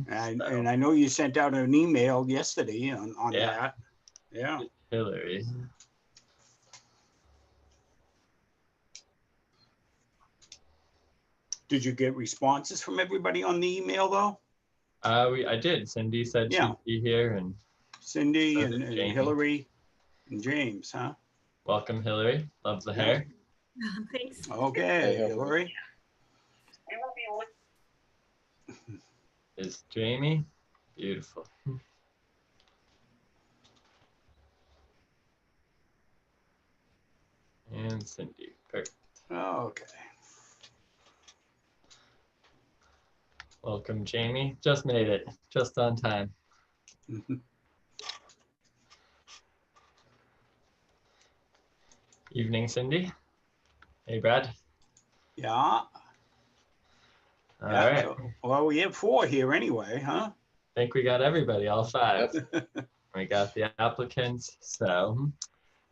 And I know you sent out an email yesterday on that. Yeah. Hillary. Did you get responses from everybody on the email though? I did. Cindy said she'd be here, and Cindy so and Hillary and James, huh? Welcome, Hillary. Love the hair. Thanks. Okay, Hillary. Is Jamie? Beautiful. And Cindy. Perfect. Okay. Welcome, Jamie. Just made it. Just on time. Evening, Cindy. Hey, Brad. Yeah. All right. So, well, we have 4 here anyway, huh? I think we got everybody, all 5. We got the applicants, so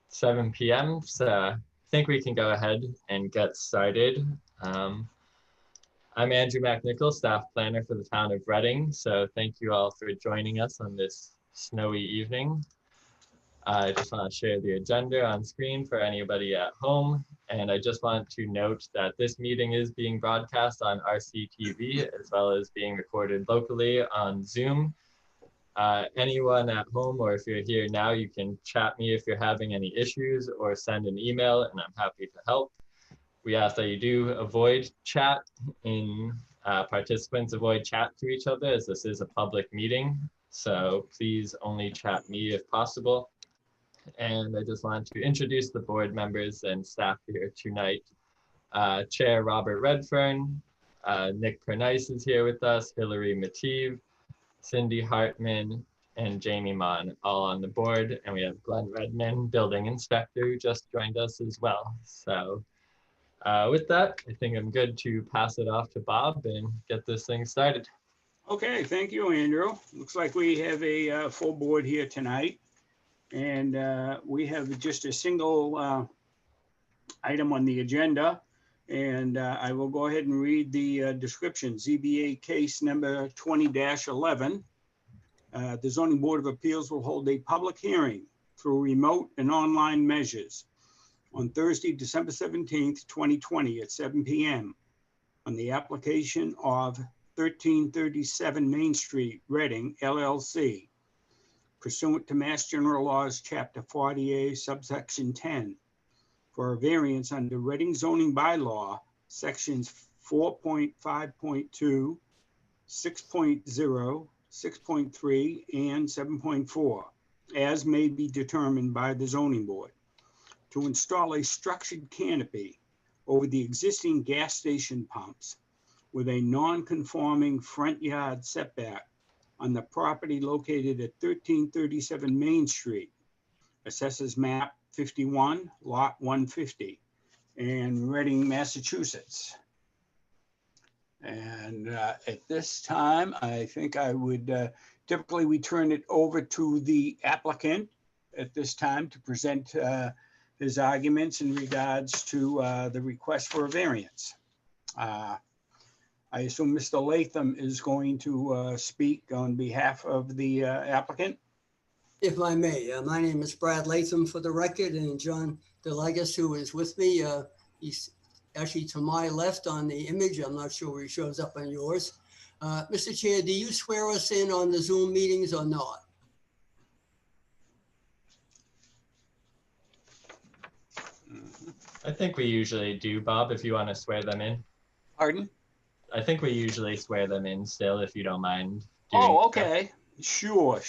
7 p.m. So I think we can go ahead and get started. I'm Andrew McNichol, staff planner for the town of Reading. So thank you all for joining us on this snowy evening. I just want to share the agenda on screen for anybody at home. And I just want to note that this meeting is being broadcast on RCTV as well as being recorded locally on Zoom. Anyone at home, or if you're here now, you can chat me if you're having any issues or send an email and I'm happy to help. We ask that you do avoid chat participants avoid chat to each other as this is a public meeting. So please only chat me if possible. And I just want to introduce the board members and staff here tonight. Chair Robert Redfern, Nick Pernice is here with us, Hillary Mative, Cindy Hartman, and Jamie Mon all on the board. And we have Glenn Redman, building inspector, who just joined us as well. So with that, I think I'm good to pass it off to Bob and get this thing started. Okay, thank you, Andrew. Looks like we have a full board here tonight. And we have just a single item on the agenda. And I will go ahead and read the description. ZBA case number 20-11. The Zoning Board of Appeals will hold a public hearing through remote and online measures on Thursday, December 17th, 2020 at 7 p.m. on the application of 1337 Main Street, Reading, LLC, pursuant to Mass General Laws, Chapter 40A, subsection 10, for a variance under Reading zoning bylaw, sections 4.5.2, 6.0, 6.3, and 7.4, as may be determined by the zoning board, to install a structured canopy over the existing gas station pumps with a non-conforming front yard setback on the property located at 1337 Main Street, Assessors Map 51, Lot 150, in Reading, Massachusetts. And at this time, I think I would, typically we turn it over to the applicant at this time to present his arguments in regards to the request for a variance. I assume Mr. Latham is going to speak on behalf of the applicant. If I may, my name is Brad Latham for the record, and John DeLegas, who is with me, he's actually to my left on the image. I'm not sure where he shows up on yours. Mr. Chair, do you swear us in on the Zoom meetings or not? I think we usually do, Bob, if you want to swear them in. Pardon? I think we usually swear them in still, if you don't mind. Oh, okay. Sure.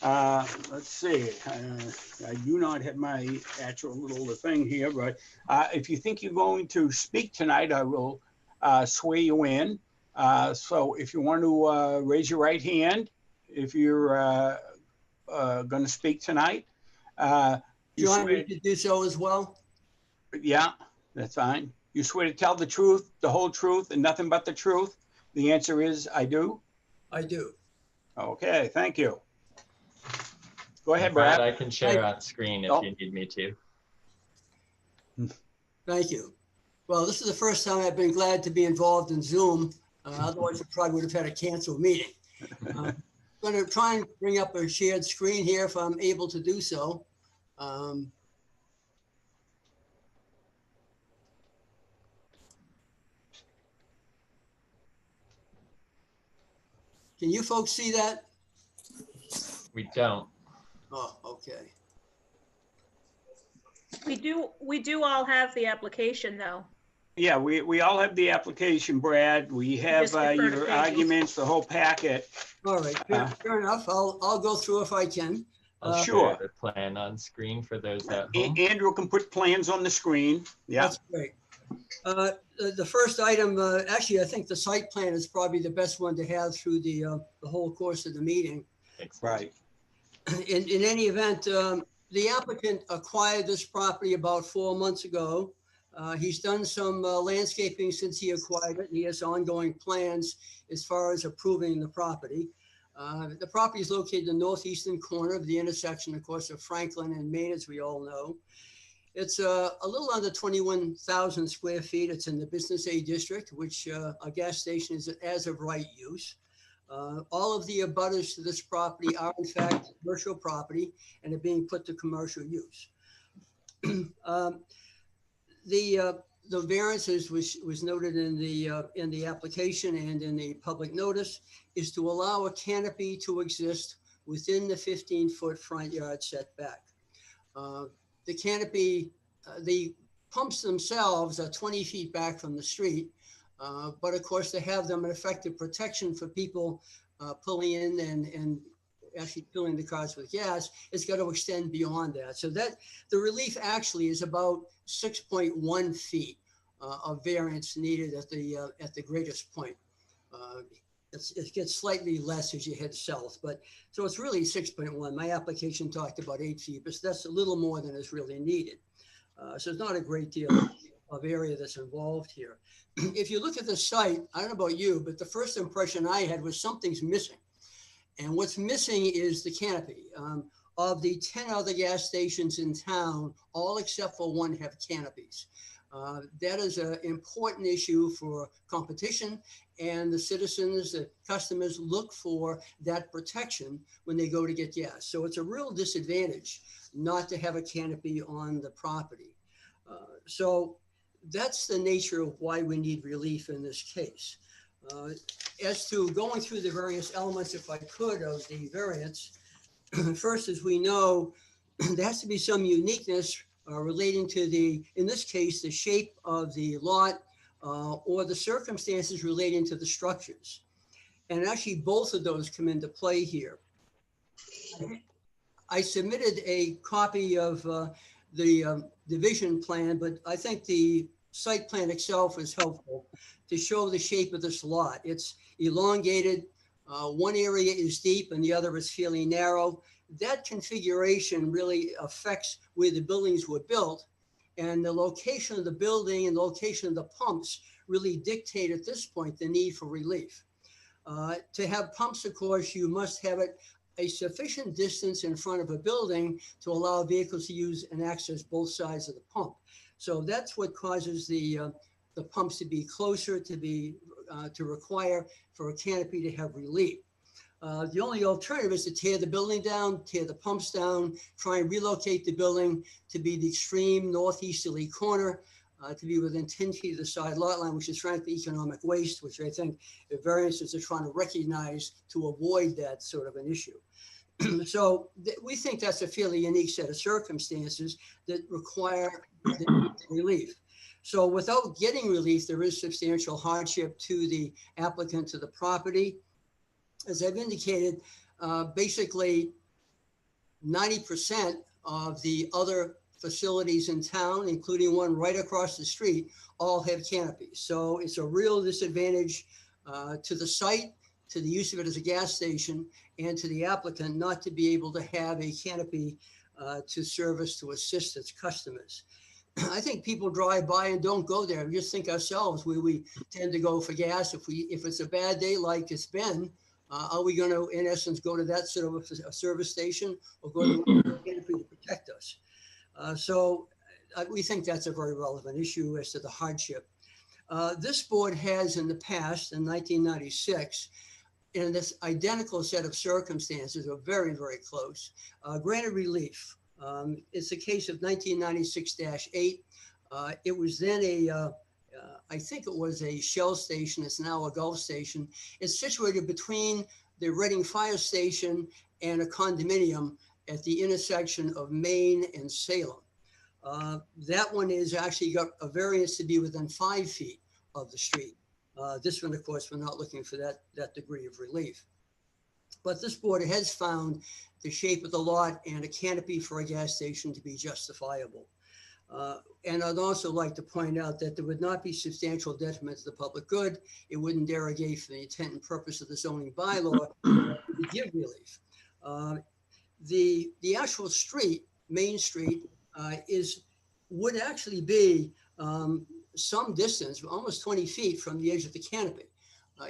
Let's see. I do not have my actual little thing here, but if you think you're going to speak tonight, I will swear you in. So if you want to raise your right hand, if you're going to speak tonight. Do you want me to do so as well? Yeah, that's fine. You swear to tell the truth, the whole truth, and nothing but the truth? The answer is I do? I do. Okay, thank you. Go ahead, Brad. I can share on screen if you need me to. Thank you. Well, this is the first time I've been glad to be involved in Zoom. Otherwise, we probably would have had a canceled meeting. I'm going to try and bring up a shared screen here if I'm able to do so. Can you folks see that? We don't. Oh, okay. We do all have the application though. Yeah, we all have the application, Brad. We have Just refer to your pages. arguments, the whole packet. All right, fair enough. I'll go through if I can. I'll Sure. share the plan on screen for those at home. Andrew can put plans on the screen. Yeah, That's great. The first item, actually, I think the site plan is probably the best one to have through the whole course of the meeting. right. In any event, the applicant acquired this property about 4 months ago. He's done some landscaping since he acquired it, and he has ongoing plans as far as approving the property. The property is located in the northeastern corner of the intersection, of course, of Franklin and Main, as we all know. It's a little under 21,000 square feet. It's in the Business A district, which a gas station is as of right use. All of the abutters to this property are in fact commercial property and are being put to commercial use. The variances was noted in the application and in the public notice is to allow a canopy to exist within the 15-foot front yard setback. The canopy, the pumps themselves are 20 feet back from the street, but of course they have them an effective protection for people pulling in and actually filling the cars with gas. It's got to extend beyond that. So that the relief actually is about 6.1 feet of variance needed at the greatest point. It gets slightly less as you head south, but so it's really 6.1. My application talked about 8 feet, but that's a little more than is really needed. So it's not a great deal of area that's involved here. If you look at the site, I don't know about you, but the first impression I had was something's missing. And what's missing is the canopy. Of the 10 other gas stations in town, all except for one have canopies. That is an important issue for competition, and the citizens, the customers look for that protection when they go to get gas. So it's a real disadvantage not to have a canopy on the property. So that's the nature of why we need relief in this case. As to going through the various elements, if I could, of the variance, first, as we know, there has to be some uniqueness relating to in this case, the shape of the lot or the circumstances relating to the structures. And actually, both of those come into play here. I submitted a copy of the division plan, but I think the site plan itself is helpful to show the shape of this lot. It's elongated. One area is deep and the other is fairly narrow. That configuration really affects where the buildings were built, and the location of the building and the location of the pumps really dictate at this point the need for relief. To have pumps, of course, you must have it a sufficient distance in front of a building to allow vehicles to use and access both sides of the pump. So that's what causes the pumps to be closer, to require for a canopy to have relief. The only alternative is to tear the building down, tear the pumps down, try and relocate the building to be the extreme northeasterly corner, to be within 10 feet of the side lot line, which is frankly economic waste, which I think the variances are trying to recognize to avoid that sort of an issue. So we think that's a fairly unique set of circumstances that require relief. So without getting relief, there is substantial hardship to the applicant, to the property. As I've indicated, basically 90% of the other facilities in town, including one right across the street, all have canopies. So it's a real disadvantage to the site, to the use of it as a gas station, and to the applicant not to be able to have a canopy to service, to assist its customers. I think people drive by and don't go there. We just think ourselves where we tend to go for gas. If it's a bad day like it's been, are we going to, in essence, go to that sort of a service station or go to a canopy to protect us? So we think that's a very relevant issue as to the hardship. This board has in the past, in 1996, in this identical set of circumstances, or very, very close, granted relief. It's a case of 1996-8. It was then I think it was a Shell station. It's now a Gulf station. It's situated between the Reading Fire Station and a condominium at the intersection of Maine and Salem. That one is actually got a variance to be within 5 feet of the street. This one, of course, we're not looking for that degree of relief. But this board has found the shape of the lot and a canopy for a gas station to be justifiable. And I'd also like to point out that there would not be substantial detriment to the public good. It wouldn't derogate from the intent and purpose of the zoning bylaw to give relief. The actual street, Main Street, would actually be some distance, almost 20 feet from the edge of the canopy.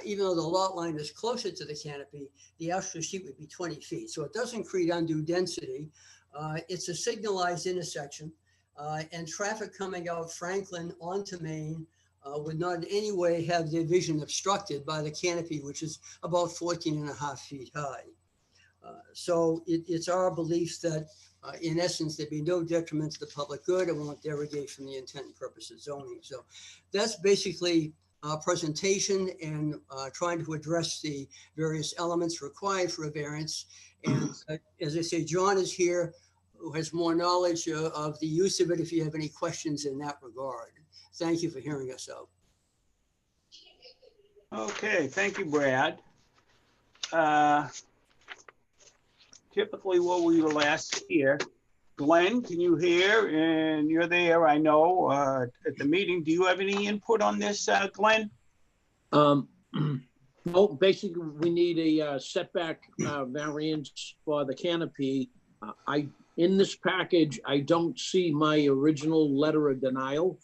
Even though the lot line is closer to the canopy, the actual street would be 20 feet. So it doesn't create undue density. It's a signalized intersection, and traffic coming out Franklin onto Main would not in any way have their vision obstructed by the canopy, which is about 14.5 feet high. So it's our belief that in essence, there'd be no detriment to the public good. It won't derogate from the intent and purpose of zoning. So that's basically our presentation and trying to address the various elements required for a variance. And as I say, John is here, who has more knowledge of the use of it if you have any questions in that regard. Thank you for hearing us out. Okay, thank you, Brad. Typically what we will ask here, Glenn, can you hear? And you're there, I know, at the meeting. Do you have any input on this, Glenn? No, basically we need a setback variance for the canopy. In this package, I don't see my original letter of denial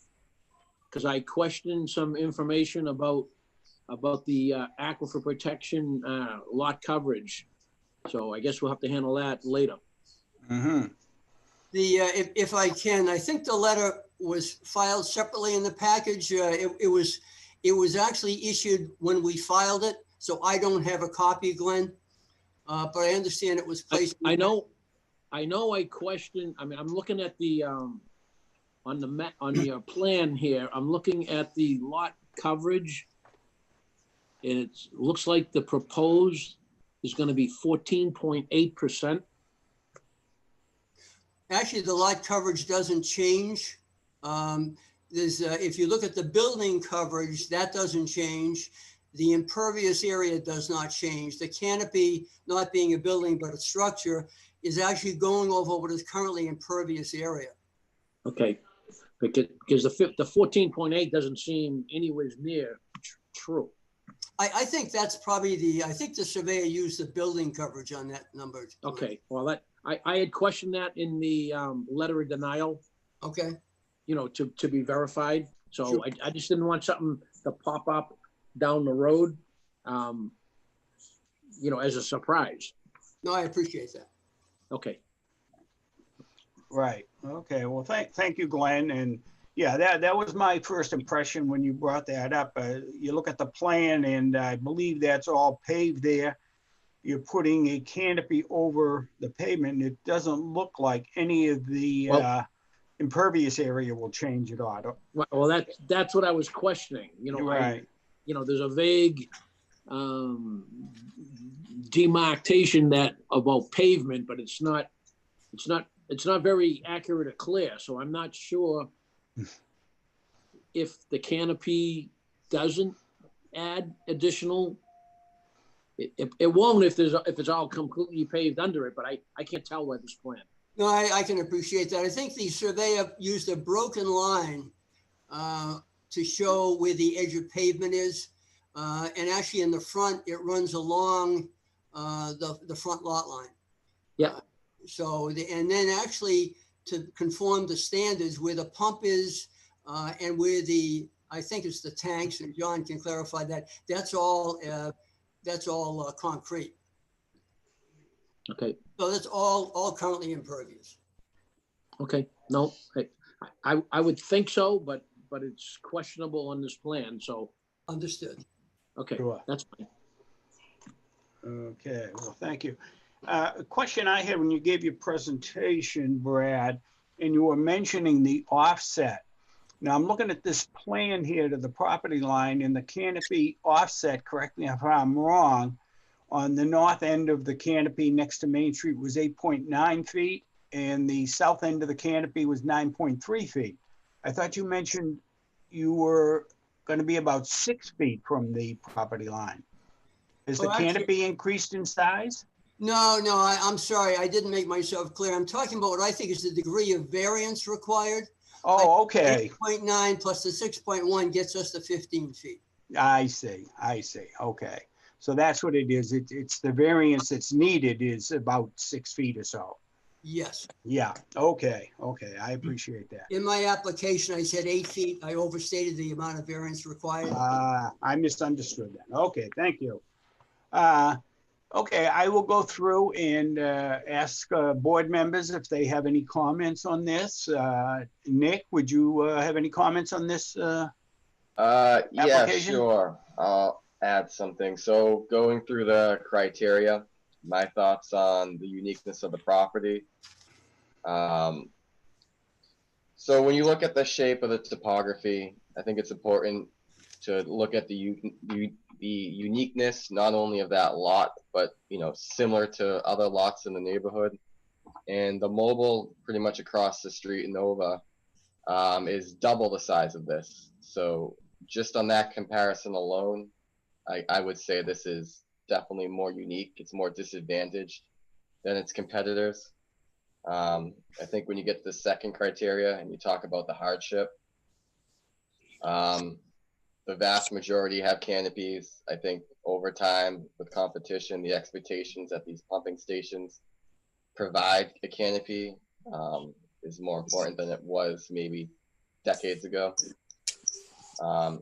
because I questioned some information about the aquifer protection lot coverage. So I guess we'll have to handle that later. Mm-hmm. If I can, I think the letter was filed separately in the package. It was actually issued when we filed it, so I don't have a copy, Glenn. But I understand it was placed. I know. I questioned. I mean, I'm looking at the on your plan here. I'm looking at the lot coverage, and it looks like the proposed is going to be 14.8%. Actually, the lot coverage doesn't change. If you look at the building coverage, that doesn't change. The impervious area does not change. The canopy, not being a building but a structure, is actually going over what is currently impervious area. Okay, because the 14.8 doesn't seem anywhere near true. I think that's probably I think the surveyor used the building coverage on that number. Okay, well, I had questioned that in the letter of denial. Okay. You know, to be verified. So Sure. I just didn't want something to pop up down the road, you know, as a surprise. No, I appreciate that. Okay. Right. Okay. Well, thank you, Glenn. And yeah, that was my first impression when you brought that up. You look at the plan, and I believe that's all paved there. You're putting a canopy over the pavement, and it doesn't look like any of the impervious area will change at all. Well, that's what I was questioning. You know, Right. There's a vague demarcation about pavement, but it's not very accurate or clear. So I'm not sure if the canopy doesn't add additional. It won't if it's all completely paved under it, but I can't tell by this plan. No, I can appreciate that. I think the surveyor used a broken line to show where the edge of pavement is. And actually in the front, it runs along the front lot line. Yeah. And then actually to conform to standards where the pump is and where I think it's the tanks, and John can clarify that, that's all concrete. Okay. So that's all currently impervious. Okay. No, I would think so, but but it's questionable on this plan, so, Understood. okay, Sure. that's fine. Okay, well, thank you. A question I had when you gave your presentation, Brad, and you were mentioning the offset. Now I'm looking at this plan here to the property line, and the canopy offset, correct me if I'm wrong, on the north end of the canopy next to Main Street was 8.9 feet, and the south end of the canopy was 9.3 feet. I thought you mentioned you were going to be about 6 feet from the property line. Is the Oh, actually- canopy increased in size? No, I'm sorry. I didn't make myself clear. I'm talking about what I think is the degree of variance required. Oh, okay. 8.9 plus the 6.1 gets us to 15 feet. I see. Okay. So that's what it is. It's the variance that's needed is about 6 feet or so. Yes. Yeah. Okay. I appreciate that. In my application, I said 8 feet. I overstated the amount of variance required. I misunderstood that. Okay. Thank you. Okay. I will go through and ask board members if they have any comments on this. Nick, would you have any comments on this? Yeah, application? sure. I'll add something. So going through the criteria, my thoughts on the uniqueness of the property. So when you look at the shape of the topography, I think it's important to look at the uniqueness, not only of that lot, but, you know, similar to other lots in the neighborhood. And the mobile pretty much across the street in Nova is double the size of this. So just on that comparison alone, I would say this is definitely more unique. It's more disadvantaged than its competitors. I think when you get to the second criteria and you talk about the hardship, the vast majority have canopies. I think over time with competition, the expectations that these pumping stations provide a canopy is more important than it was maybe decades ago.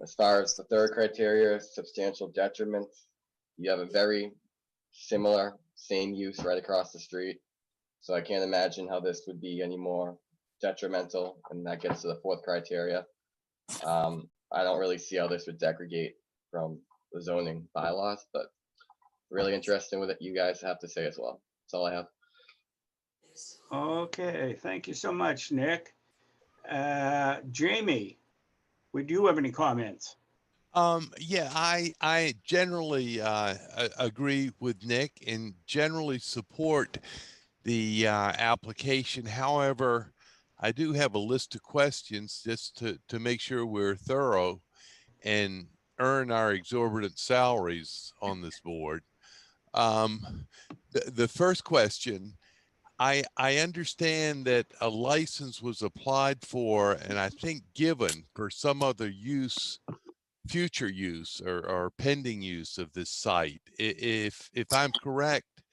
As far as the third criteria, substantial detriment, you have a very similar, same use right across the street. So I can't imagine how this would be any more detrimental, and that gets to the fourth criteria. I don't really see how this would degrade from the zoning bylaws, but really interesting with what you guys have to say as well. That's all I have. Okay. Thank you so much, Nick. Jamie, would you have any comments? Yeah, I generally agree with Nick and generally support the application. However, I do have a list of questions just to make sure we're thorough and earn our exorbitant salaries on this board. The first question, I understand that a license was applied for and I think given for some other use, future use or pending use of this site. If I'm correct,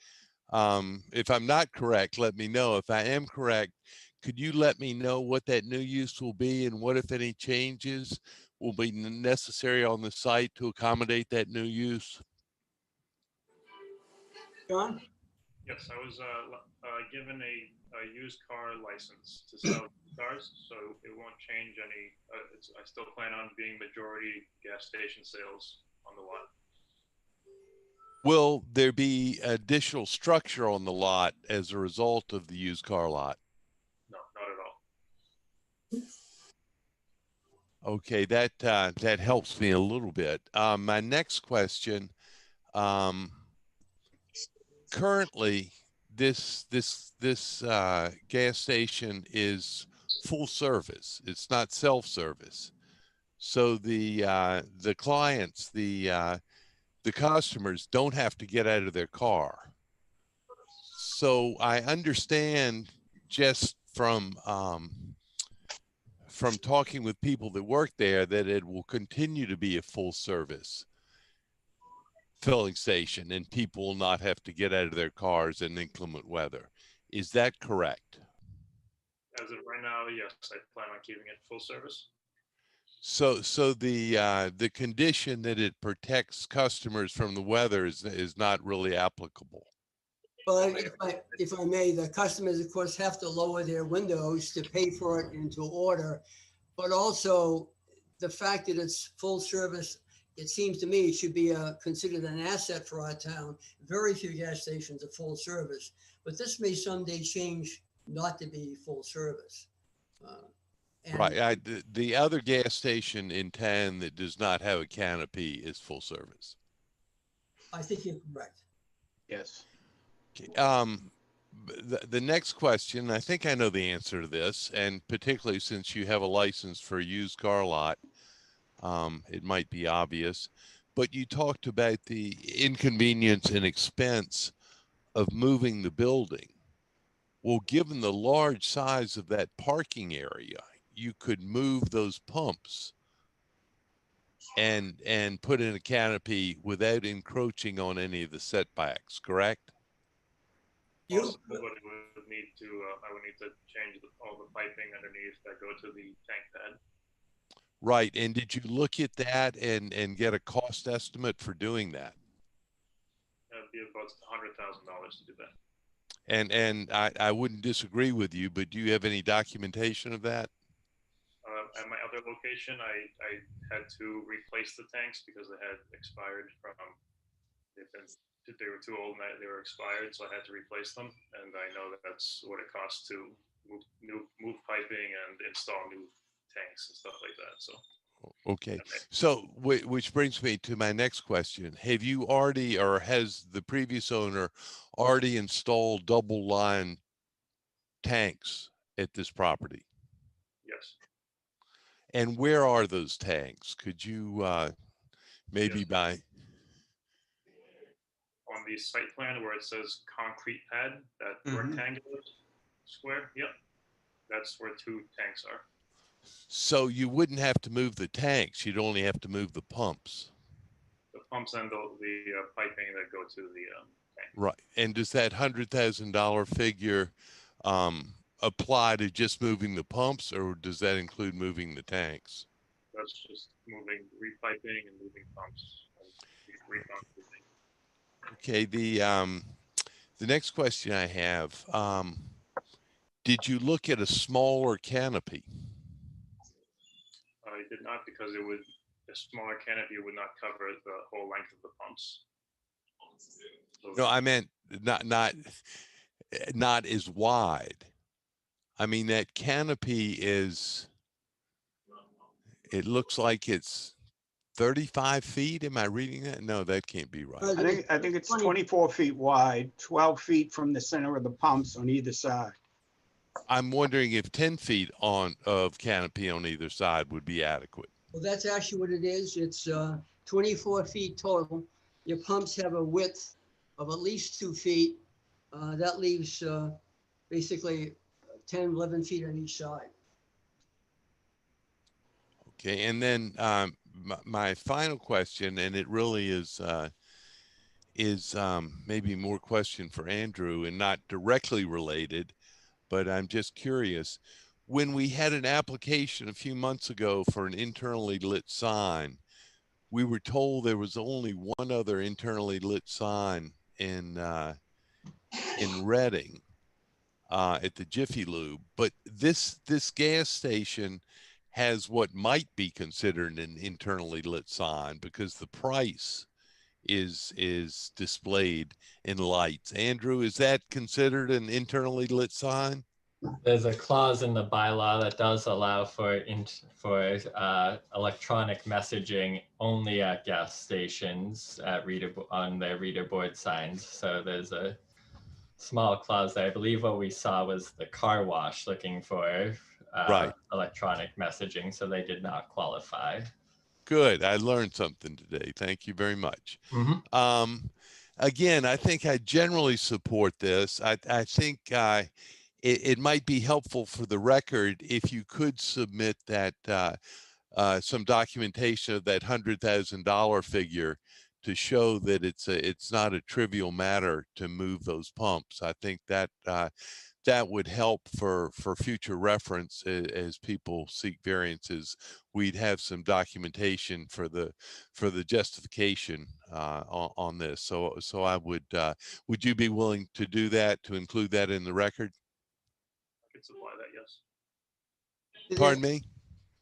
if I'm not correct, let me know. If I am correct, could you let me know what that new use will be and what, if any, changes will be necessary on the site to accommodate that new use? John? Yes, I was given a used car license to sell cars, so it won't change any. I still plan on being majority gas station sales on the lot. Will there be additional structure on the lot as a result of the used car lot? No, not at all. Okay, that helps me a little bit. My next question, currently this gas station is full service. It's not self-service. So the clients, the customers don't have to get out of their car. So I understand just from talking with people that work there that it will continue to be a full service filling station and people will not have to get out of their cars in inclement weather. Is that correct? As of right now, yes, I plan on keeping it full service. So the condition that it protects customers from the weather is not really applicable. Well, if I may, the customers, of course, have to lower their windows to pay for it and to order. But also, the fact that it's full service, it seems to me it should be considered an asset for our town. Very few gas stations are full service, but this may someday change not to be full service. And Right. The other gas station in town that does not have a canopy is full service. I think you're correct. Yes. Okay. The next question, I think I know the answer to this, and particularly since you have a license for a used car lot, it might be obvious, but you talked about the inconvenience and expense of moving the building. Well, given the large size of that parking area, you could move those pumps and put in a canopy without encroaching on any of the setbacks, correct? Also, I would need to, I would need to change all the piping underneath that go to the tank pad. Right. And did you look at that and get a cost estimate for doing that? That'd be about $100,000 to do that. And I wouldn't disagree with you, but do you have any documentation of that? At my other location, I had to replace the tanks because they had expired from, they were too old and they were expired, so I had to replace them. And I know that that's what it costs to move piping and install new tanks and stuff like that. So. Okay, so which brings me to my next question. Have you already, or has the previous owner already installed double line tanks at this property? Yes. And where are those tanks? Could you maybe Yes. On the site plan where it says concrete pad, that rectangular square, yep, that's where 2 tanks are. So you wouldn't have to move the tanks, you'd only have to move the pumps. The pumps and the piping that go to the tank. Right. And does that $100,000 figure apply to just moving the pumps, or does that include moving the tanks? That's just moving, repiping and moving pumps and repumping. Okay. The next question I have, did you look at a smaller canopy? I did not, because a smaller canopy would not cover the whole length of the pumps. So No, I meant not as wide. I mean, that canopy is, it looks like it's 35 feet. Am I reading that? No, that can't be right. I think it's 24 feet wide, 12 feet from the center of the pumps on either side. I'm wondering if 10 feet of canopy on either side would be adequate. Well, that's actually what it is. It's 24 feet total. Your pumps have a width of at least 2 feet. That leaves basically 10, 11 feet on each side. Okay, and then my final question, and it really is maybe more question for Andrew and not directly related, but I'm just curious. When we had an application a few months ago for an internally lit sign, we were told there was only one other internally lit sign in Reading at the Jiffy Lube, but this gas station has what might be considered an internally lit sign because the price is displayed in lights. Andrew, is that considered an internally lit sign? There's a clause in the bylaw that does allow for electronic messaging only at gas stations on their reader board signs. So there's a small clause there. I believe what we saw was the car wash looking for Right. electronic messaging, so they did not qualify. Good. I learned something today. Thank you very much. Again, I think I generally support this. I think it might be helpful for the record if you could submit that some documentation of that $100,000 figure to show that it's not a trivial matter to move those pumps. I think that that would help for future reference as people seek variances. We'd have some documentation for the justification on this. So I would you be willing to do that, to include that in the record? I could supply that, yes. Pardon me?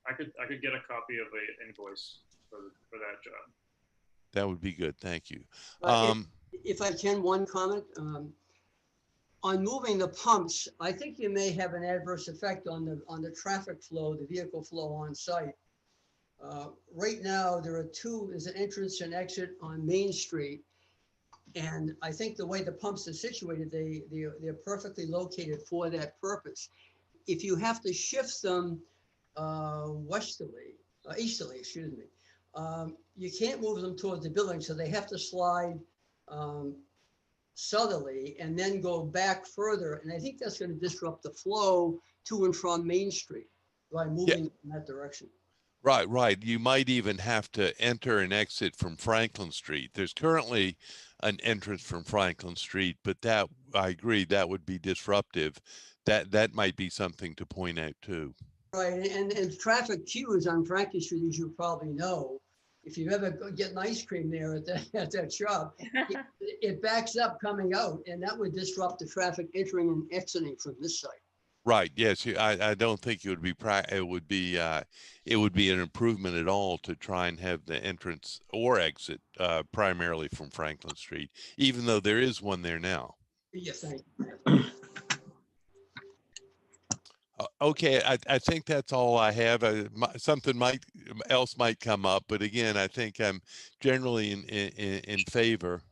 I I could get a copy of an invoice for that job. That would be good. Thank you. If I can, one comment. On moving the pumps, I think you may have an adverse effect on the traffic flow, the vehicle flow on site. Right now, there's an entrance and exit on Main Street. And I think the way the pumps are situated, they're perfectly located for that purpose. If you have to shift them easterly, excuse me, you can't move them towards the building, so they have to slide southerly and then go back further. And I think that's going to disrupt the flow to and from Main Street by moving in that direction. Right. You might even have to enter and exit from Franklin Street. There's currently an entrance from Franklin Street, but that, I agree, that would be disruptive. That might be something to point out too. Right, and traffic queues on Franklin Street, as you probably know, if you ever get an ice cream there at that shop, it backs up coming out, and that would disrupt the traffic entering and exiting from this site. Right. Yes. I don't think it would be it would be an improvement at all to try and have the entrance or exit primarily from Franklin Street, even though there is one there now. Yes, thank you. Okay, I think that's all I have. Something else might come up, but again, I think I'm generally in favor,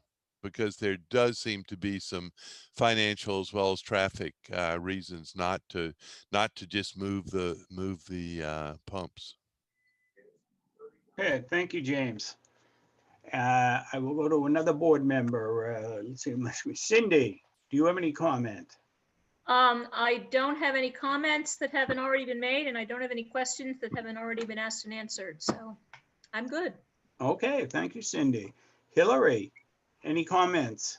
because there does seem to be some financial as well as traffic reasons not to just move the pumps. Okay, thank you, James. I will go to another board member. Let's see, Cindy, do you have any comment? I don't have any comments that haven't already been made, and I don't have any questions that haven't already been asked and answered, so I'm good. Okay, thank you, Cindy. Hillary, any comments?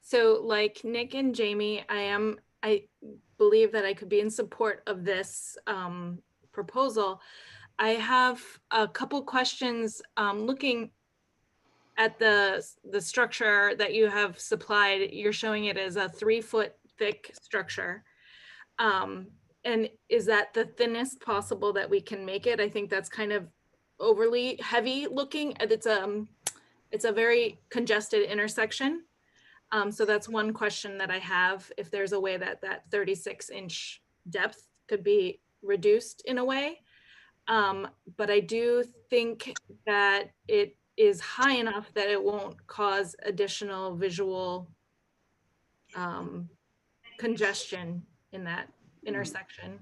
So like Nick and Jamie, I believe that I could be in support of this proposal. I have a couple questions looking at the structure that you have supplied. You're showing it as a 3-foot thick structure. And is that the thinnest possible that we can make it? I think that's kind of overly heavy looking. It's a very congested intersection. So that's one question that I have, if there's a way that 36-inch depth could be reduced in a way. But I do think that it is high enough that it won't cause additional visual congestion in that intersection.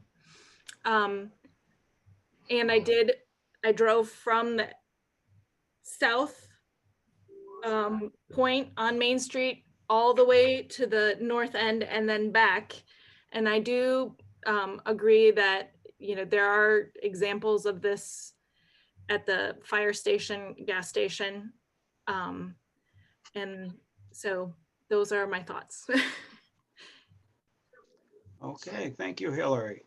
And I drove from the south point on Main Street all the way to the north end and then back. And I do agree that, you know, there are examples of this at the fire station, gas station. And so those are my thoughts. Okay, thank you, Hillary.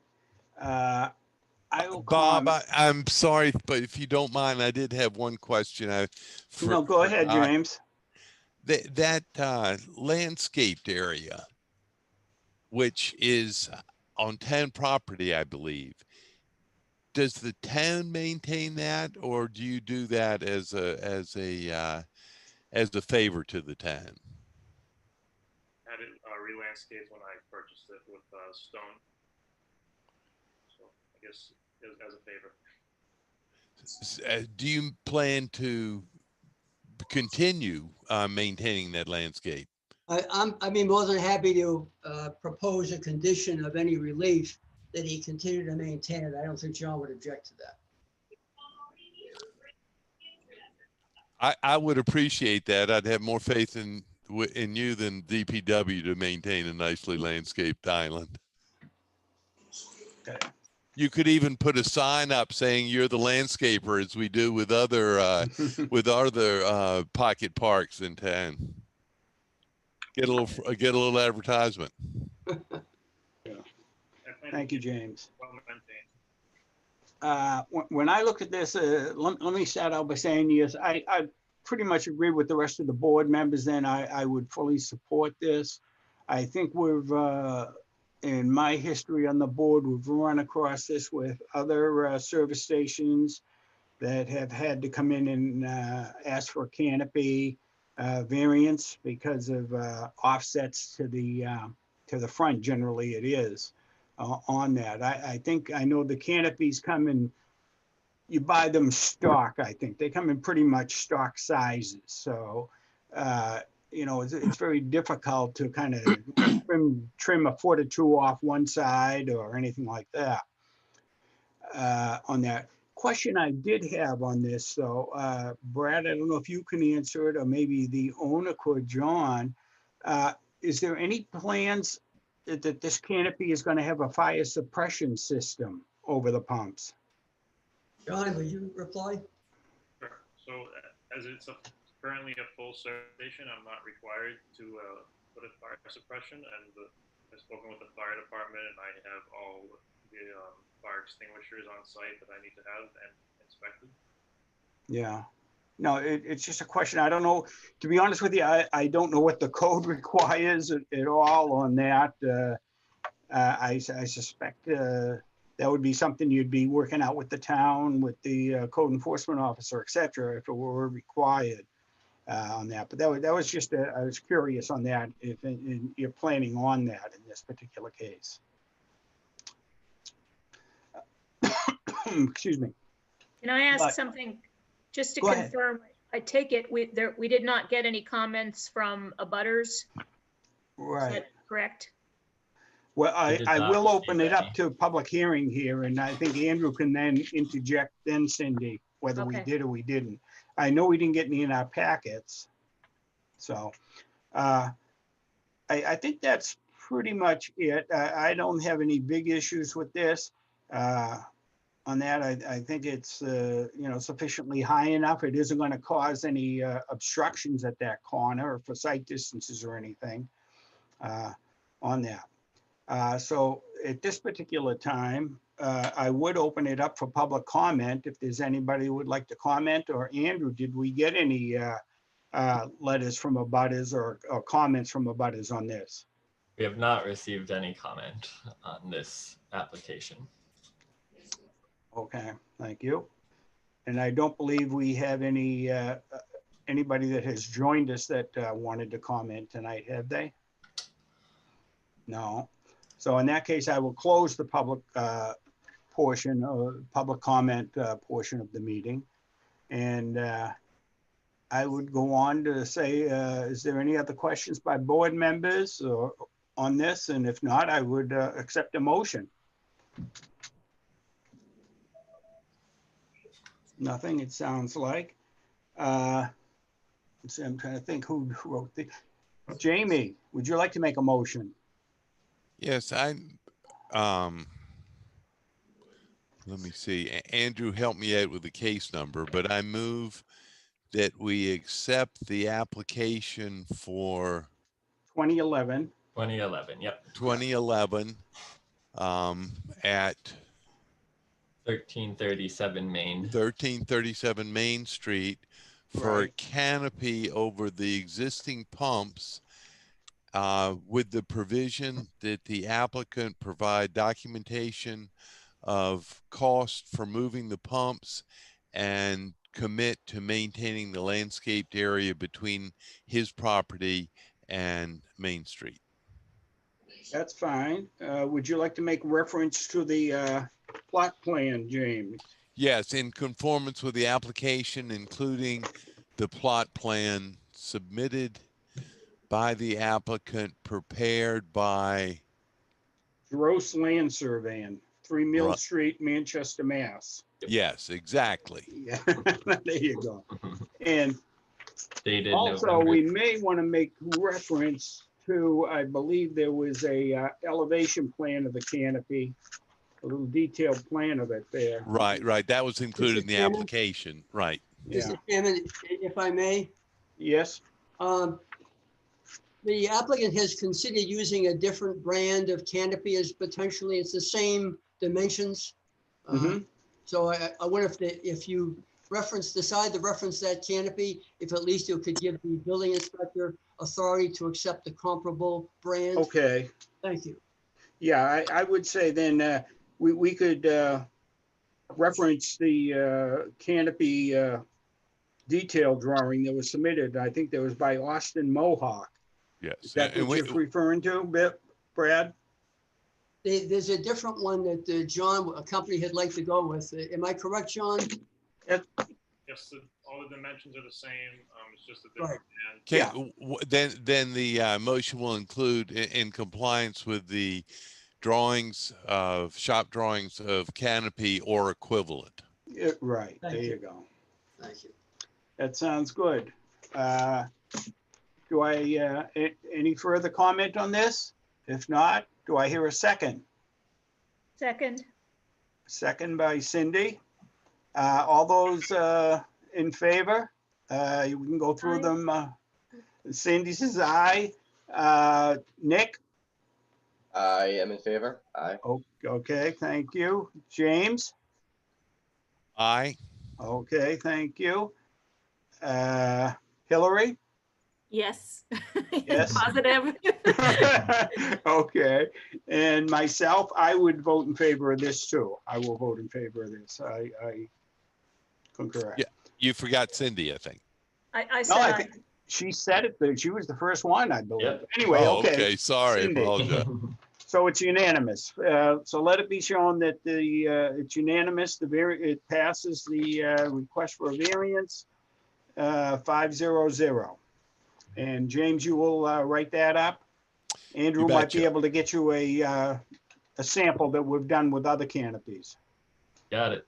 Bob, I'm sorry, but if you don't mind, I did have one question. No, go ahead, James. That landscaped area, which is on town property, I believe, does the town maintain that, or do you do that as a favor to the town? Had it re-landscaped when I purchased it with stone. So I guess as a favor. Do you plan to continue maintaining that landscape? I'd be more than happy to propose a condition of any relief that he continue to maintain it. I don't think John would object to that. I would appreciate that. I'd have more faith in you than DPW to maintain a nicely landscaped island. Okay. You could even put a sign up saying you're the landscaper, as we do with other pocket parks in town. Get a little advertisement. Yeah. Thank you, James. When I look at this, let me start out by saying, yes, I pretty much agree with the rest of the board members. Then I would fully support this. I think we've in my history on the board, we've run across this with other service stations that have had to come in and ask for canopy variance because of offsets to the front. Generally, it is on that. I think I know the canopies come in. You buy them stock. I think they come in pretty much stock sizes. So, you know, it's very difficult to kind of trim a foot or two off one side or anything like that. On that question I did have on this, though, Brad, I don't know if you can answer it or maybe the owner could, John. Is there any plans that this canopy is going to have a fire suppression system over the pumps? John, would you reply? Sure. So as it's currently a full service station, I'm not required to put a fire suppression, and I've spoken with the fire department, and I have all the fire extinguishers on site that I need to have and inspected. Yeah. No, it's just a question. I don't know. To be honest with you, I don't know what the code requires at all on that. I suspect that would be something you'd be working out with the town, with the code enforcement officer, et cetera, if it were required on that. But that was just, I was curious on that, if you're planning on that in this particular case. Excuse me. Can I ask But- something, just to Go ahead. confirm? I take it we did not get any comments from abutters, is Right. that correct? Well, We did I not will receive open it up any. to public hearing here, and I think Andrew can then interject then, Cindy, whether we Okay. did or we didn't. I know we didn't get any in our packets. So I think that's pretty much it. I don't have any big issues with this. On that, I think it's you know, sufficiently high enough. It isn't going to cause any obstructions at that corner or for sight distances or anything on that. So at this particular time, I would open it up for public comment if there's anybody who would like to comment. Or Andrew, did we get any letters from abutters or comments from abutters on this? We have not received any comment on this application. Okay, thank you. And I don't believe we have any anybody that has joined us that wanted to comment tonight, have they? No. So in that case, I will close the public portion of public comment portion of the meeting. And I would go on to say, is there any other questions by board members or on this? And if not, I would accept a motion. Nothing, it sounds like. Let's see, I'm trying to think who wrote the, Jamie, would you like to make a motion? Yes, let me see. Andrew helped me out with the case number, but I move that we accept the application for 2011. 2011, yep. 2011 at 1337 Main. 1337 Main Street for a Right. canopy over the existing pumps with the provision that the applicant provide documentation of cost for moving the pumps and commit to maintaining the landscaped area between his property and Main Street. That's fine. Would you like to make reference to the plot plan, James? Yes, in conformance with the application, including the plot plan submitted by the applicant, prepared by Gross Land Surveying, 3 Mill Right. Street, Manchester, Mass. Yes, exactly. Yeah, there you go. And Dated also, November. we may want to make reference to, I believe there was a elevation plan of the canopy, a little detailed plan of it there. Right, right. That was included in the Chairman? application. Right. Yeah. Mr. Chairman, if I may, Yes, the applicant has considered using a different brand of canopy as potentially it's the same dimensions. Mhm. So I wonder if you decide to reference that canopy, if at least it could give the building inspector authority to accept the comparable brand. okay. Thank you. Yeah, I would say then we could reference the canopy detail drawing that was submitted. I think that was by Austin Mohawk. Yes. Is that and what you're referring to, Brad? There's a different one that John, a company had like to go with. Am I correct, John? Yes, all the dimensions are the same. It's just a different band. Okay, Yeah. then the motion will include in compliance with the drawings of shop drawings of canopy or equivalent. Right, Thank there you. you go. Thank you. That sounds good. Do I, any further comment on this? If not, do I hear a second? Second, Second by Cindy. All those in favor? We can go through Aye. them. Cindy says aye. Nick? I am in favor. Aye. Okay, thank you. James? Aye. Okay, thank you. Hillary? Yes. Yes. Positive. Okay, and myself, I would vote in favor of this too. I will vote in favor of this. I concur. Yeah. You forgot Cindy, I think. I No, said I aye. think she said it, that she was the first one, I believe. Yep. Anyway, Oh, okay, Sorry, Cindy. apologize. so it's unanimous. So let it be shown that it's unanimous. It passes the request for a variance 500. And James, you will write that up. Andrew You might be betcha. able to get you a sample that we've done with other canopies. Got it.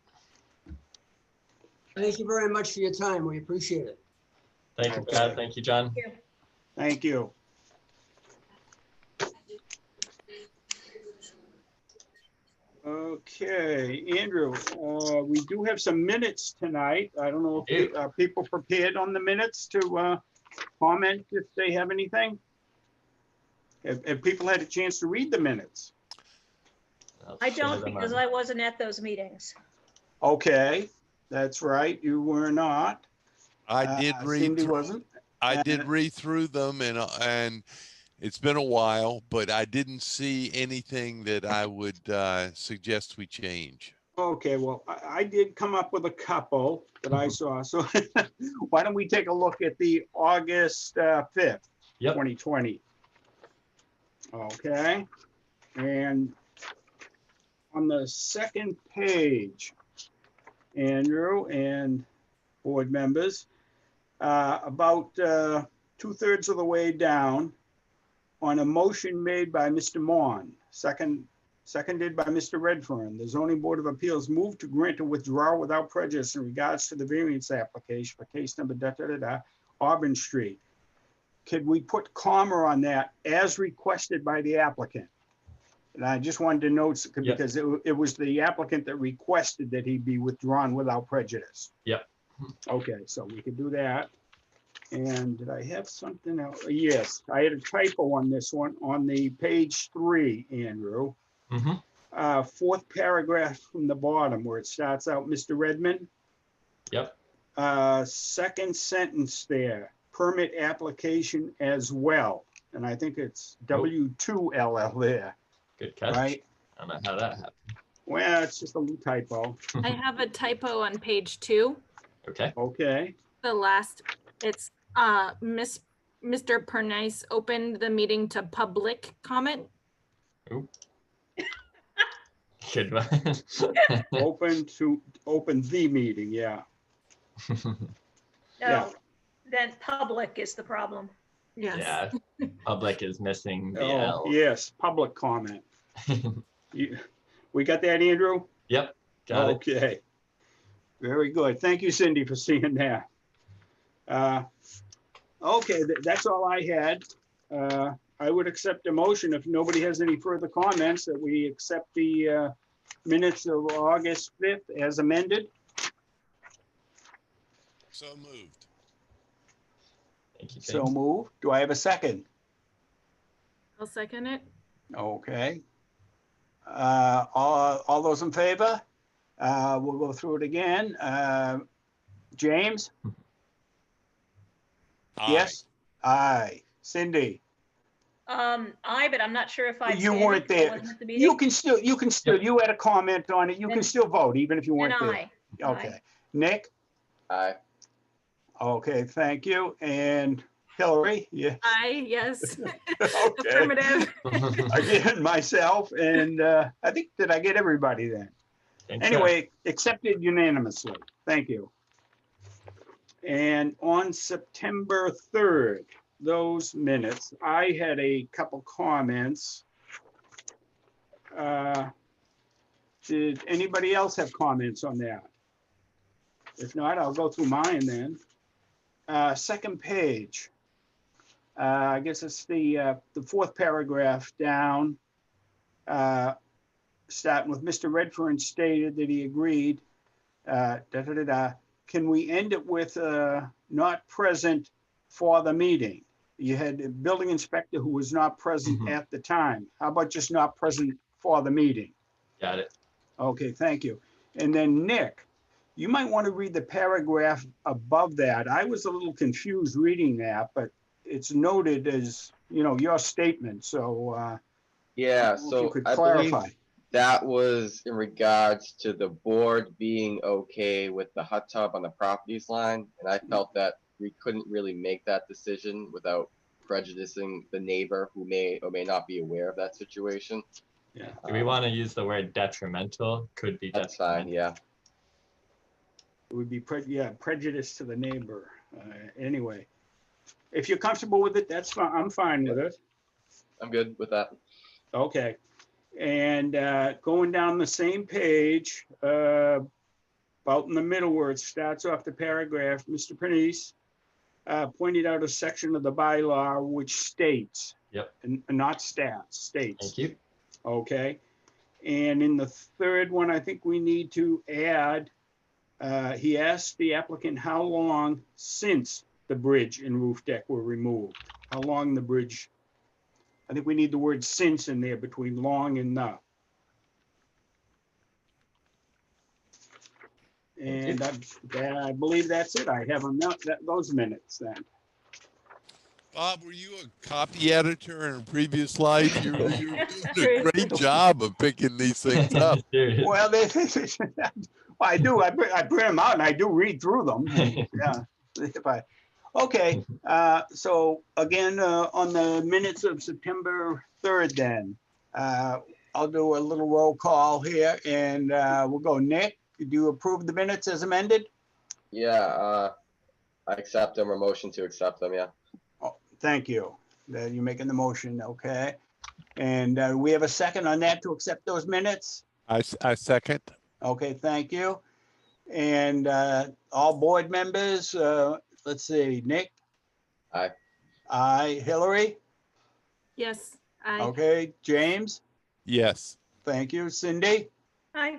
Thank you very much for your time. We appreciate it. Thank you, Brad. Thank you, John. Thank you. Okay, Andrew, we do have some minutes tonight. I don't know We if do. are people prepared on the minutes to comment if they have anything? Have people had a chance to read the minutes? I'll I share don't them because on- I wasn't at those meetings. Okay, that's right, you were not. I did read Cindy through, wasn't. I did read through them and it's been a while, but I didn't see anything that I would suggest we change. Okay, well, I did come up with a couple that I saw. So why don't we take a look at the August 5th, Yep. 2020. Okay, and on the second page, Andrew and board members, about 2/3 of the way down, on a motion made by Mr. Mon, seconded by Mr. Redfern, the zoning board of appeals moved to grant a withdrawal without prejudice in regards to the variance application for case number Auburn Street. Could we put comma on that as requested by the applicant? And I just wanted to note, Yep. because it was the applicant that requested that he be withdrawn without prejudice. Yep. Okay, so we could do that. And did I have something else? Yes, I had a typo on this one, on the page 3, Andrew. Mm-hmm. Fourth paragraph from the bottom where it starts out, Mr. Redmond. Yep. Second sentence there, permit application as well. And I think it's W2LL there, Good catch. right? I don't know how that happened. Well, it's just a little typo. I have a typo on page 2. Okay. Okay, The last, it's Mr. Pernice opened the meeting to public comment. Good one. open the meeting, yeah. Yeah. No, then public is the problem. Yes. Yeah. Public is missing the Oh, L. yes, public comment. We got that, Andrew? Yep. Got it. Okay. Very good. Thank you, Cindy, for seeing that. Okay, that's all I had. I would accept a motion if nobody has any further comments that we accept the minutes of August 5th as amended. So moved. Thank you, So James. moved. Do I have a second? I'll second it. Okay. All those in favor? We'll go through it again. James? Aye. Yes? Aye. Cindy? But I'm not sure if I. You weren't there. You can still, you had a comment on it. You can Then- still vote even if you And weren't there. I. Okay. Nick? Aye. Okay, thank you. And Hillary? Yeah. Aye, yes. Okay. Affirmative. Again, myself, and I think, did I get everybody then? Think so. Anyway, accepted unanimously. Thank you. And on September 3rd, those minutes, I had a couple comments. Did anybody else have comments on that? If not, I'll go through mine then. Second page. I guess it's the fourth paragraph down. Starting with Mr. Redfern stated that he agreed. Can we end it with not present for the meeting? You had a building inspector who was not present at the time. How about just not present for the meeting? Got it. Okay, thank you. And then Nick, you might want to read the paragraph above that. I was a little confused reading that, but it's noted as, your statement. So Yeah, if you so could I believe clarify. that was in regards to the board being okay with the hot tub on the properties line. And I felt that we couldn't really make that decision without prejudicing the neighbor who may or may not be aware of that situation. Yeah. Do we want to use the word detrimental? Could be That's fine, detrimental. yeah. It would be prejudice to the neighbor. Anyway, if you're comfortable with it, that's fine. I'm fine with it. I'm good with that. Okay. And going down the same page, about in the middle where it starts off the paragraph, Mr. Pernice pointed out a section of the bylaw which states, and not stats, states. Thank you. Okay. And in the third one, I think we need to add, he asked the applicant how long since the bridge and roof deck were removed, how long the bridge, I think we need the word since in there between long and the. And I believe that's it. I have those minutes then. Bob, were you a copy editor in a previous life? You're doing a great job of picking these things up. Well, I do. I print them out and I do read through them. Yeah. Okay. So again, on the minutes of September 3rd, then I'll do a little roll call here, and we'll go. Nick, did you approve the minutes as amended? Yeah, I accept them or motion to accept them, yeah. Oh, thank you. You're making the motion, okay. And we have a second on that to accept those minutes? I second. Okay, thank you. And all board members, let's see, Nick? Aye. Aye. Hillary? Yes, aye. Okay, James? Yes. Thank you. Cindy? Aye.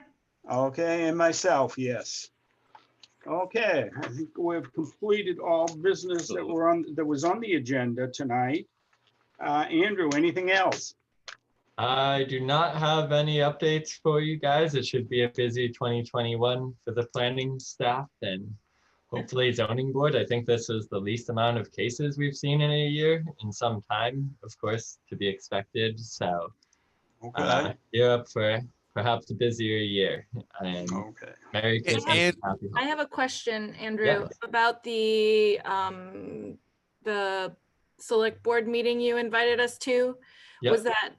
Okay, and myself, yes. Okay, I think we've completed all business that was on the agenda tonight. Andrew, anything else? I do not have any updates for you guys. It should be a busy 2021 for the planning staff and hopefully zoning board. I think this is the least amount of cases we've seen in a year in some time, of course, to be expected. So you're up for perhaps a busier year. And Merry Christmas. And happy I have a question, Andrew, about the select board meeting you invited us to. Was that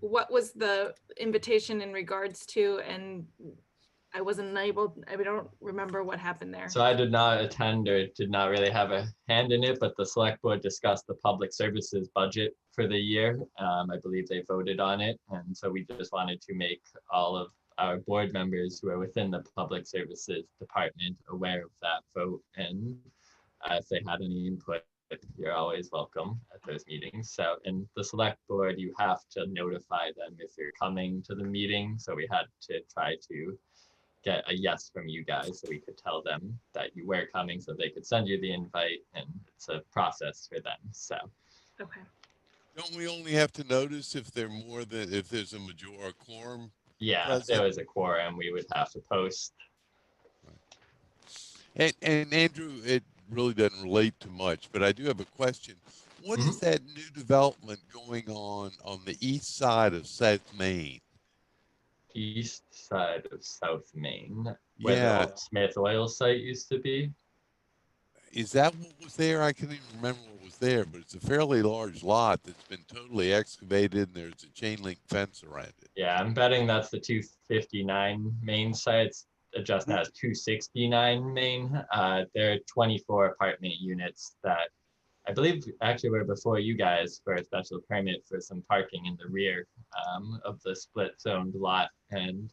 what was the invitation in regards to? And I don't remember what happened there. So I did not attend or did not really have a hand in it, but the select board discussed the public services budget for the year. I believe they voted on it. And so we just wanted to make all of our board members who are within the public services department aware of that vote. And if they had any input, you're always welcome at those meetings. So in the select board, you have to notify them if you're coming to the meeting. So we had to try to get a yes from you guys so we could tell them that you were coming so they could send you the invite, and it's a process for them. So okay. Don't we only have to notice if there's a quorum? Yeah, present? if there was a quorum, we would have to post. And Andrew, it really doesn't relate to much, but I do have a question. what is that new development going on the east side of South Main? East side of South Main, where the Yeah, old Smith Oil site used to be. is that what was there? I can't even remember what was there, but it's a fairly large lot that's been totally excavated and there's a chain link fence around it. Yeah, I'm betting that's the 259 main sites. It just has 269 main. There are 24 apartment units that I believe actually were before you guys for a special permit for some parking in the rear of the split zoned lot. And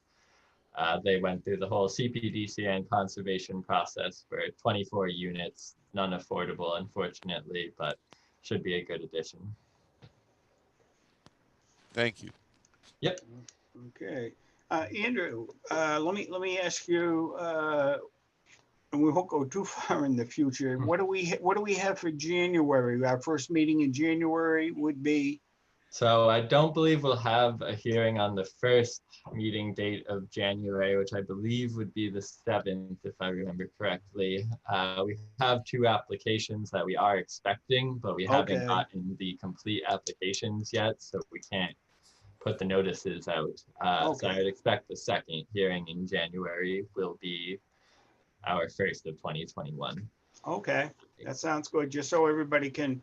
they went through the whole CPDC and conservation process for 24 units, none affordable, unfortunately, but should be a good addition. Thank you. Yep. Okay. Andrew, let me ask you, and we won't go too far in the future. What do we have for January? Our first meeting in January would be? So I don't believe we'll have a hearing on the first meeting date of January, which I believe would be the 7th, if I remember correctly. We have 2 applications that we are expecting, but we haven't Okay. gotten the complete applications yet, so we can't put the notices out. So I would expect the second hearing in January will be our first of 2021. Okay, that sounds good. Just so everybody can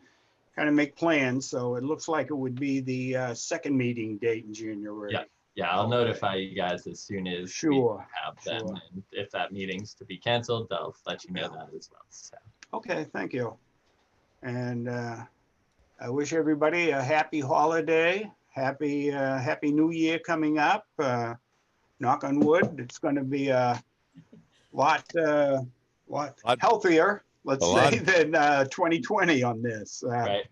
kind of make plans. So it looks like it would be the second meeting date in January. Yeah, I'll Okay. notify you guys as soon as Sure, we have them. sure. And if that meeting's to be canceled, they'll let you know that as well. So. Okay, thank you. And I wish everybody a happy holiday, happy New Year coming up. Knock on wood, it's going to be a lot healthier, let's say, than 2020 on this. Right.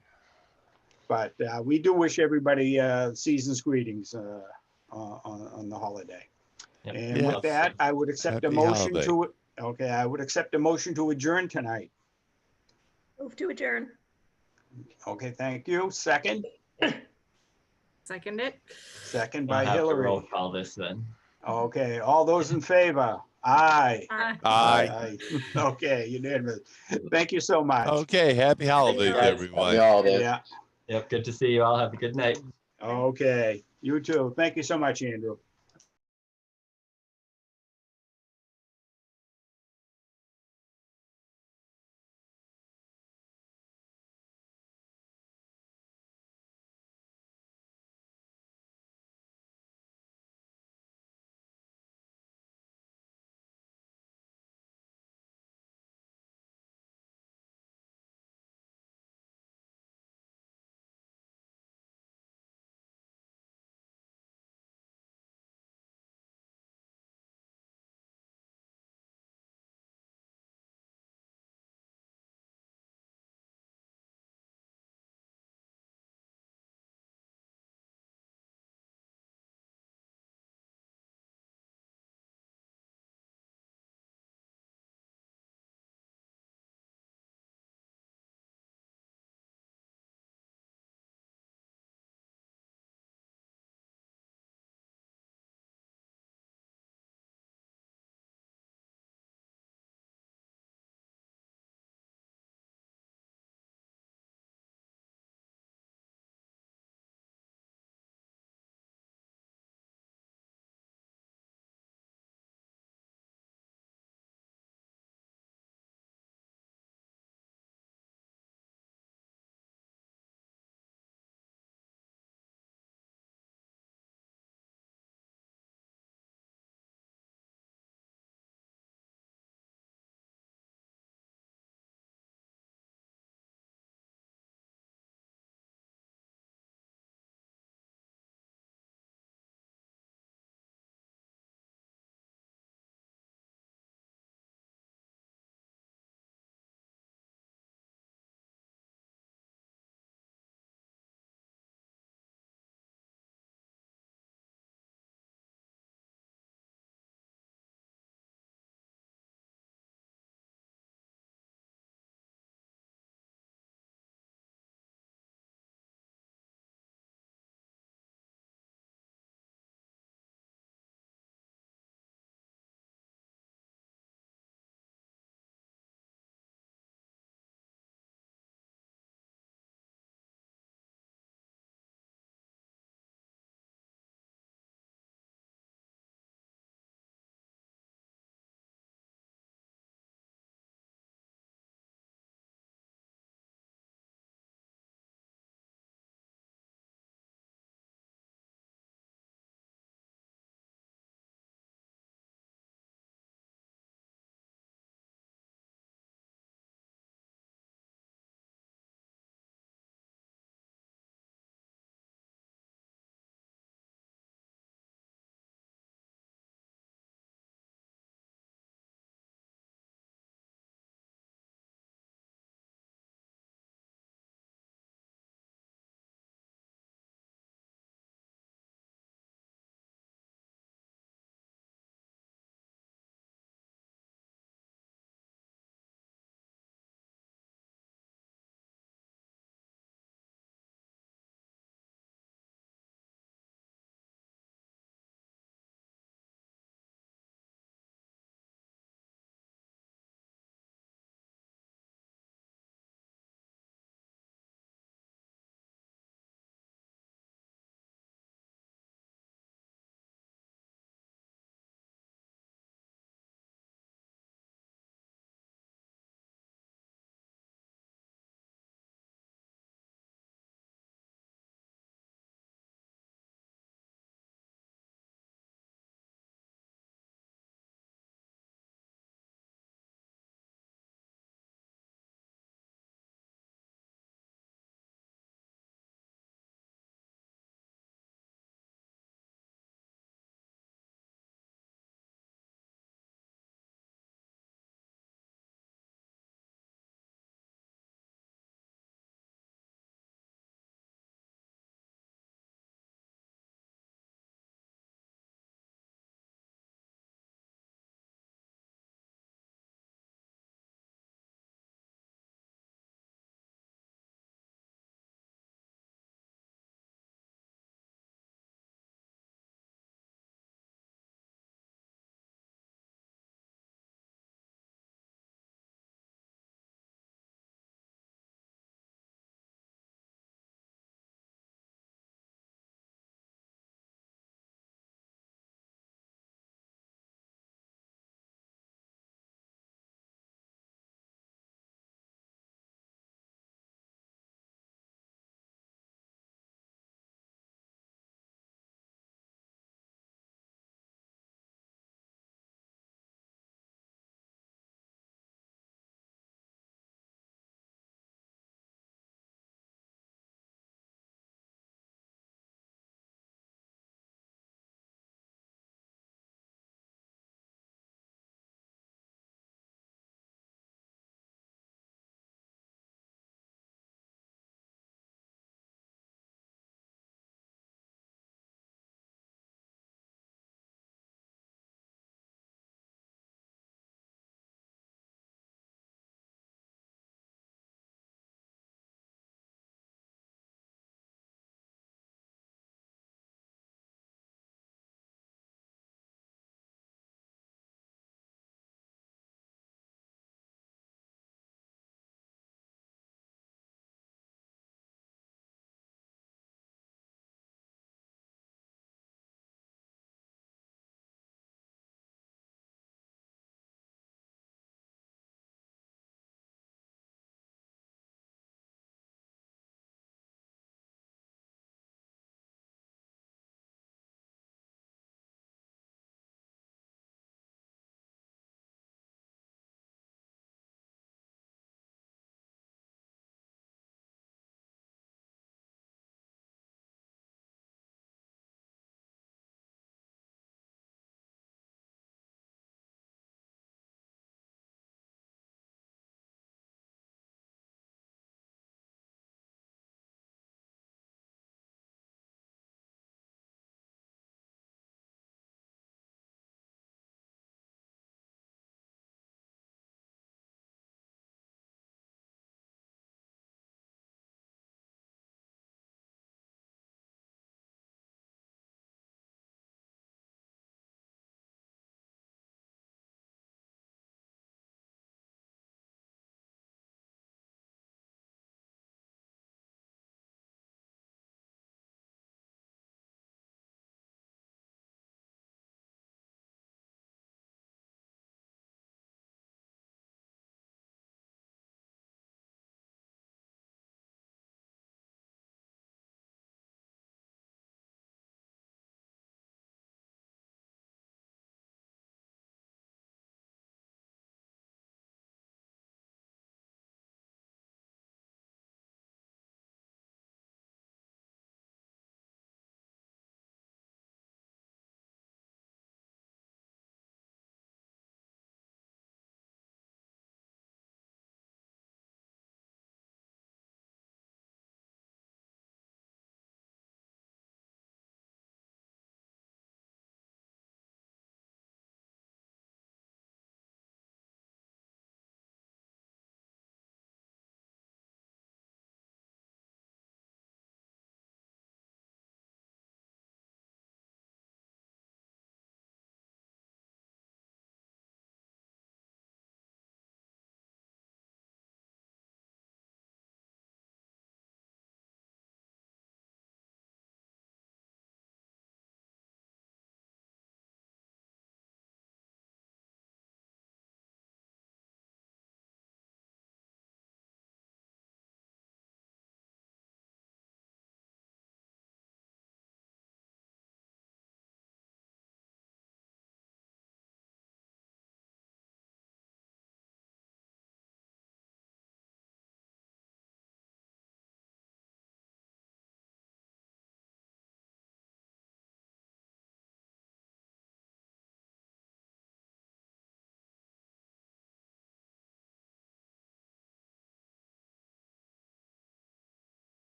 But we do wish everybody season's greetings on the holiday. Yep. And with that, I would accept a Happy motion holiday. I would accept a motion to adjourn tonight. Move to adjourn. Okay, thank you. Second? Second it. Second I'll by have to roll Hillary. call this then. Okay, all those in favor? Aye. Aye. Aye. Okay, unanimous. Thank you so much. Okay, happy holidays, holidays. everyone. Happy holidays. Yeah, Yep, good to see you all. Have a good night. okay. You too. Thank you so much, Andrew.